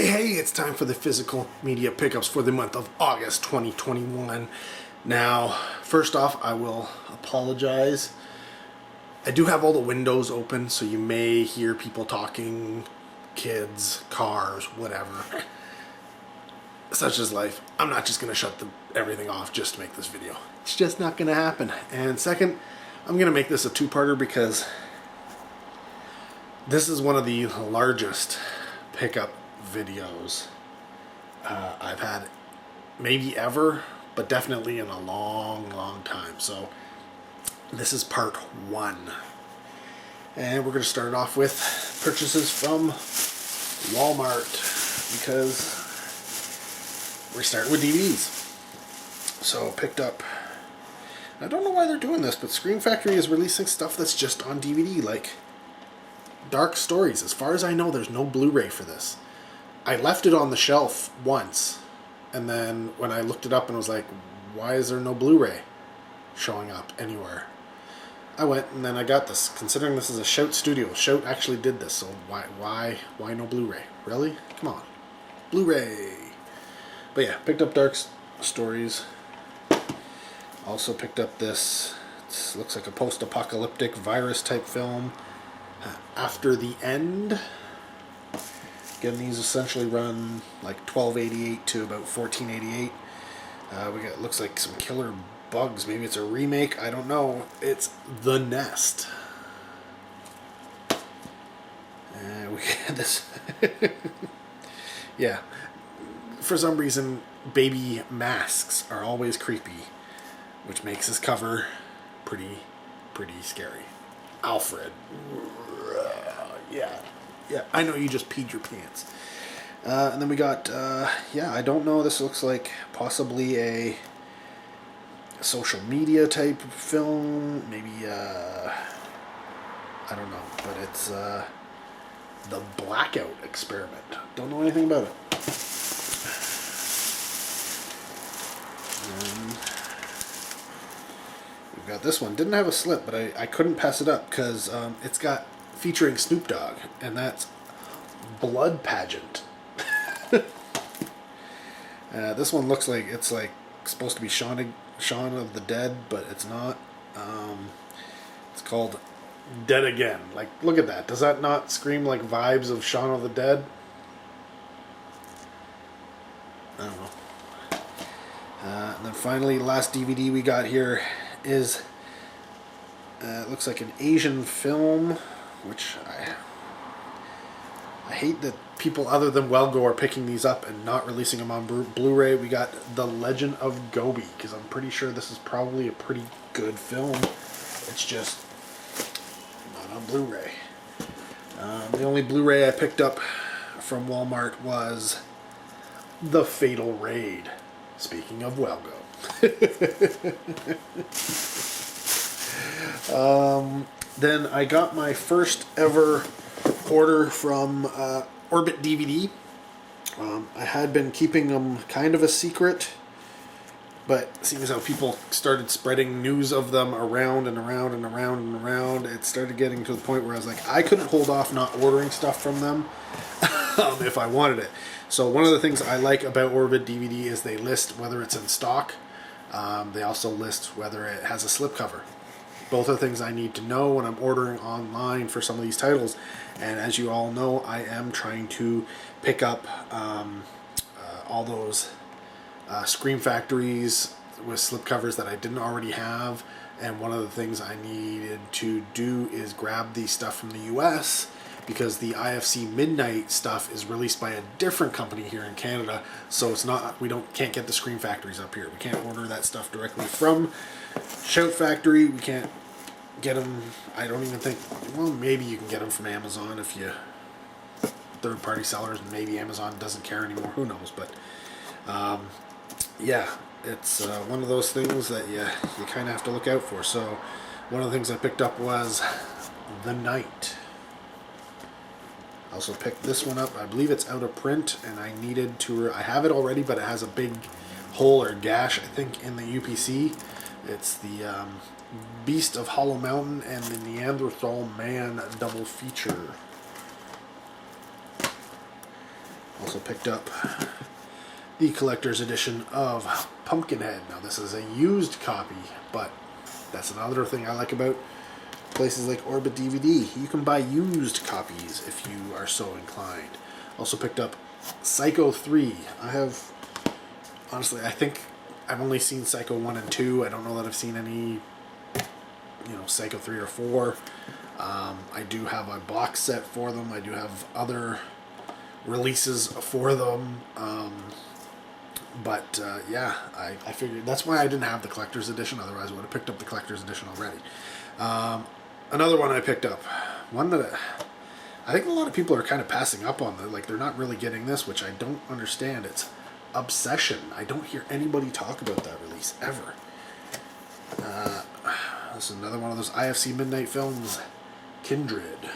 Hey, it's time for the physical media pickups for the month of August 2021. Now, first off, I will apologize. I do have all the windows open, so you may hear people talking, kids, cars, whatever. Such is life. I'm not just going to shut everything off just to make this video. It's just not going to happen. And second, I'm going to make this a two-parter because this is one of the largest pickup videos I've had maybe ever, but definitely in a long time. So this is part one, and we're going to start off with purchases from Walmart because we're starting with DVDs. So picked up, I don't know why they're doing this, but Scream Factory is releasing stuff that's just on DVD, like Dark Stories. As far as I know, there's no Blu-ray for this. I left it on the shelf once, and then when I looked it up and was like, why is there no Blu-ray showing up anywhere? I went and then I got this. Considering this is a Shout studio, Shout actually did this, so why no Blu-ray? Really? Come on. Blu-ray! But yeah, picked up Dark Stories. Also picked up this, it looks like a post-apocalyptic virus type film, After the End. Again, these essentially run like $12.88 to about $14.88. We got, looks like some killer bugs. Maybe it's a remake. I don't know. It's The Nest. And we got this. Yeah. For some reason, baby masks are always creepy, which makes this cover pretty scary. Alfred. Yeah, I know you just peed your pants. And then we got, I don't know, this looks like possibly a social media type film, maybe, I don't know, but it's, The Blackout Experiment. Don't know anything about it. And we've got this one. Didn't have a slip, but I couldn't pass it up because it's got featuring Snoop Dogg, and that's Blood Pageant. This one looks like it's like supposed to be Shaun of the Dead, but it's not. It's called Dead Again. Like, look at that. Does that not scream like vibes of Shaun of the Dead? I don't know. And then finally, last DVD we got here is it looks like an Asian film, which I hate that people other than Welgo are picking these up and not releasing them on Blu-ray. We got The Legend of Gobi, because I'm pretty sure this is probably a pretty good film. It's just not on Blu-ray. The only Blu-ray I picked up from Walmart was The Fatal Raid. Speaking of Welgo. Then I got my first ever order from Orbit DVD. I had been keeping them kind of a secret, but seeing as how people started spreading news of them around, it started getting to the point where I was like, I couldn't hold off not ordering stuff from them if I wanted it. So one of the things I like about Orbit DVD is they list whether it's in stock. They also list whether it has a slipcover. Both are things I need to know when I'm ordering online for some of these titles. And as you all know, I am trying to pick up all those Scream Factories with slipcovers that I didn't already have. And one of the things I needed to do is grab the stuff from the US, because the IFC Midnight stuff is released by a different company here in Canada, so it's not, can't get the Scream Factories up here. We can't order that stuff directly from Shout Factory. We can't get them, I don't even think, well, maybe you can get them from Amazon if you, third-party sellers, and maybe Amazon doesn't care anymore, who knows, but yeah, it's one of those things that you kind of have to look out for. So one of the things I picked up was The Night. I also picked this one up. I believe it's out of print, and I needed to, I have it already, but it has a big hole or gash, I think, in the UPC. It's the Beast of Hollow Mountain and the Neanderthal Man double feature. Also picked up the collector's edition of Pumpkinhead. Now this is a used copy, but that's another thing I like about places like Orbit DVD. You can buy used copies if you are so inclined. Also picked up Psycho 3. Honestly, I think I've only seen Psycho 1 and 2. I don't know that I've seen any, Psycho 3 or 4. I do have a box set for them. I do have other releases for them. Yeah, I figured that's why I didn't have the collector's edition. Otherwise, I would have picked up the collector's edition already. Another one I picked up. One that I think a lot of people are kind of passing up on. They're not really getting this, which I don't understand. It's Obsession. I don't hear anybody talk about that release ever. This is another one of those IFC Midnight Films, Kindred.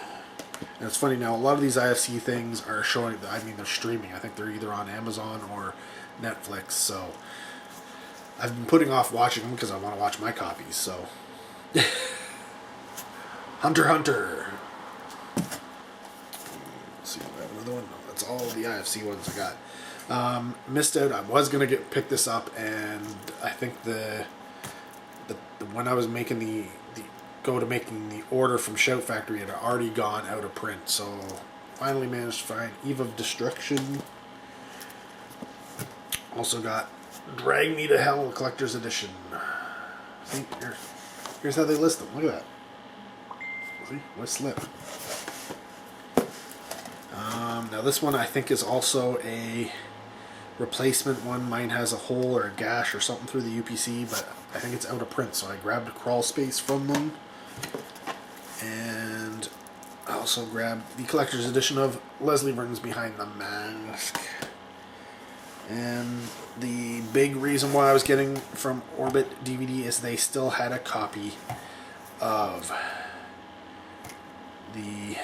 And it's funny now, a lot of these IFC things are showing, they're streaming. I think they're either on Amazon or Netflix, so I've been putting off watching them because I want to watch my copies, so. Hunter x Hunter. Let's see, do I have another one? No, that's all the IFC ones I got. Missed out. I was gonna pick this up, and I think the when I was making making the order from Shout Factory, it had already gone out of print. So finally managed to find Eve of Destruction. Also got Drag Me to Hell Collector's Edition. See, here's how they list them. Look at that. See, what a slip. Now this one I think is also a replacement one. Mine has a hole or a gash or something through the UPC, but I think it's out of print, so I grabbed a crawl space from them. And I also grabbed the collector's edition of Leslie Verton's Behind the Mask. And the big reason why I was getting from Orbit DVD is they still had a copy of the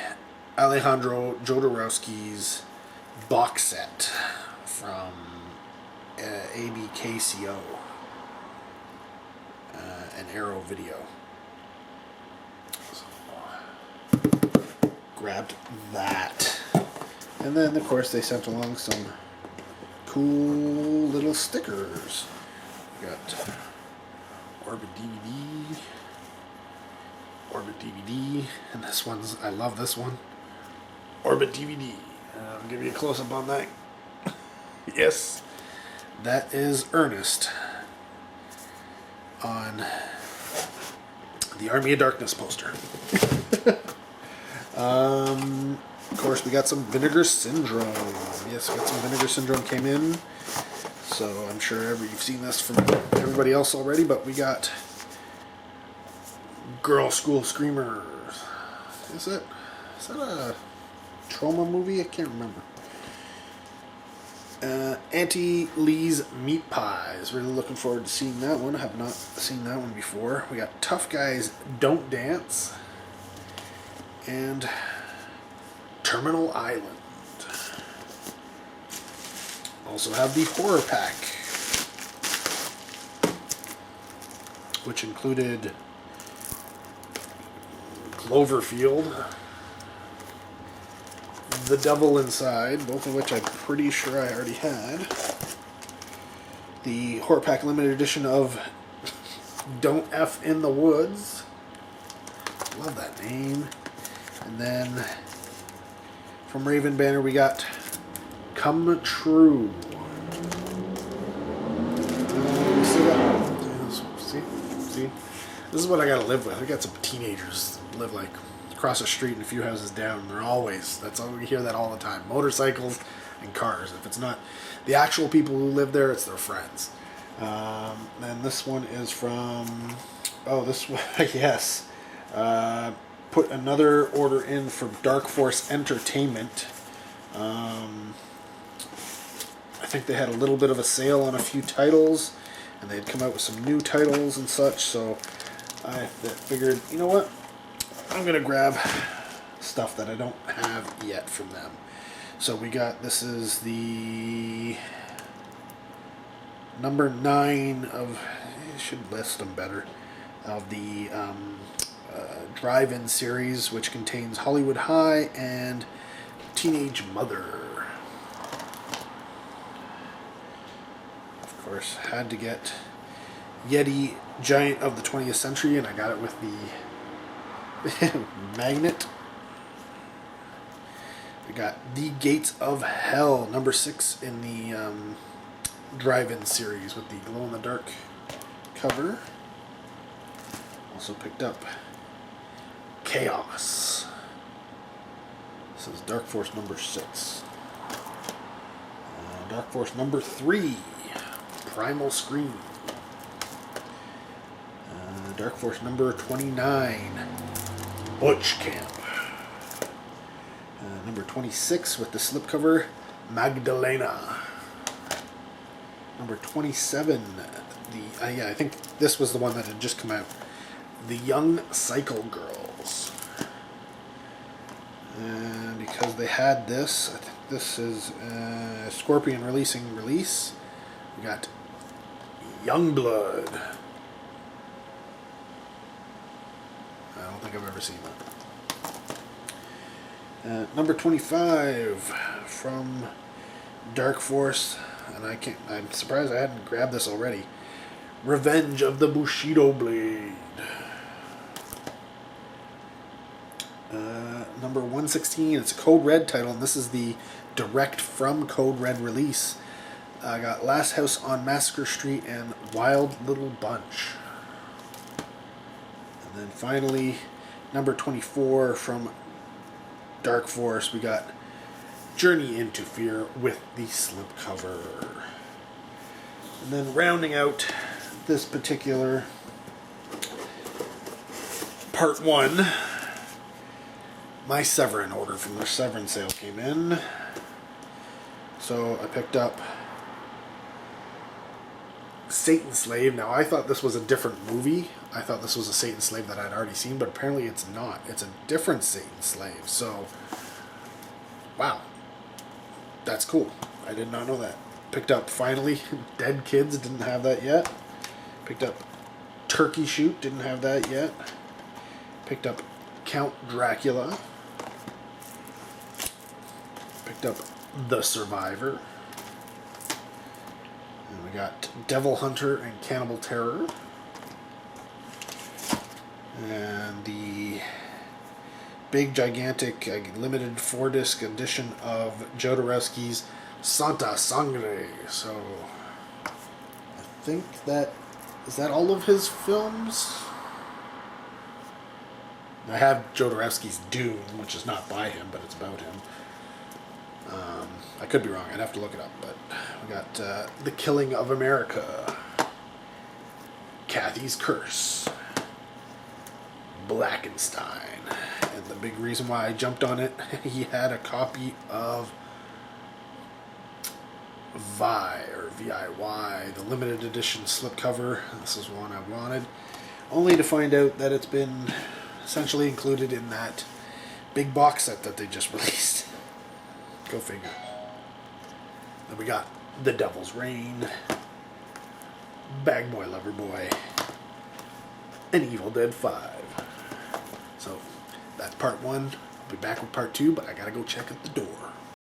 Alejandro Jodorowsky's box set from ABKCO and Arrow Video. So, grabbed that. And then, of course, they sent along some cool little stickers. We got Orbit DVD, and this one's, I love this one, Orbit DVD. I'll give you a close-up on that. Yes, that is Ernest on the Army of Darkness poster. Of course, we got some Vinegar Syndrome. Yes, we got some Vinegar Syndrome came in. So I'm sure you've seen this from everybody else already, but we got Girl School Screamers. Is that a trauma movie? I can't remember. Auntie Lee's Meat Pies. Really looking forward to seeing that one. I have not seen that one before. We got Tough Guys Don't Dance. And Terminal Island. Also have the Horror Pack, which included Cloverfield, The Devil Inside, both of which I'm pretty sure I already had. The Horror Pack limited edition of Don't F in the Woods. Love that name. And then from Raven Banner we got Come True. See? This is what I gotta live with. I got some teenagers that live like across the street and a few houses down. And that's all we hear that all the time. Motorcycles and cars. If it's not the actual people who live there, it's their friends. And this one is from, this one, yes. Put another order in for Dark Force Entertainment. I think they had a little bit of a sale on a few titles, and they had come out with some new titles and such, so I figured, you know what, I'm going to grab stuff that I don't have yet from them. So we got, this is the number 9 of, I should list them better, of the Drive-In series, which contains Hollywood High and Teenage Mother. course, had to get Yeti Giant of the 20th Century, and I got it with the magnet. We got The Gates of Hell, number 6 in the drive-in series with the glow-in-the-dark cover. Also picked up Chaos. This is Dark Force number 6. Dark Force number 3, Primal Scream. Dark Force number 29, Butch Camp. Number 26 with the slipcover, Magdalena. Number 27, I think this was the one that had just come out, The Young Cycle Girls. And because they had this, I think this is Scorpion releasing release. We got Youngblood. I don't think I've ever seen that. Number 25 from Dark Force, and I'm surprised I hadn't grabbed this already. Revenge of the Bushido Blade. Number 116, it's a Code Red title, and this is the direct from Code Red release. I got Last House on Massacre Street and Wild Little Bunch. And then finally, number 24 from Dark Force, we got Journey into Fear with the slipcover. And then rounding out this particular part 1, my Severin order from their Severin sale came in. So I picked up Satan Slave. Now I thought this was a different movie. I thought this was a Satan Slave that I'd already seen, but apparently it's not. It's a different Satan Slave. So, wow. That's cool. I did not know that. Picked up, finally, Dead Kids. Didn't have that yet. Picked up Turkey Shoot. Didn't have that yet. Picked up Count Dracula. Picked up The Survivor. And we got Devil Hunter and Cannibal Terror. And the big, gigantic, limited 4-disc edition of Jodorowsky's Santa Sangre. So, I think that... Is that all of his films? I have Jodorowsky's Dune, which is not by him, but it's about him. I could be wrong. I'd have to look it up. But we got The Killing of America, Kathy's Curse, Blackenstein. And the big reason why I jumped on it, he had a copy of VIY, the limited edition slipcover. This is one I wanted, only to find out that it's been essentially included in that big box set that they just released. Go figure. Then we got The Devil's Reign, Bag Boy Lover Boy, and Evil Dead 5. So that's part 1. I'll be back with part 2, but I gotta go check at the door.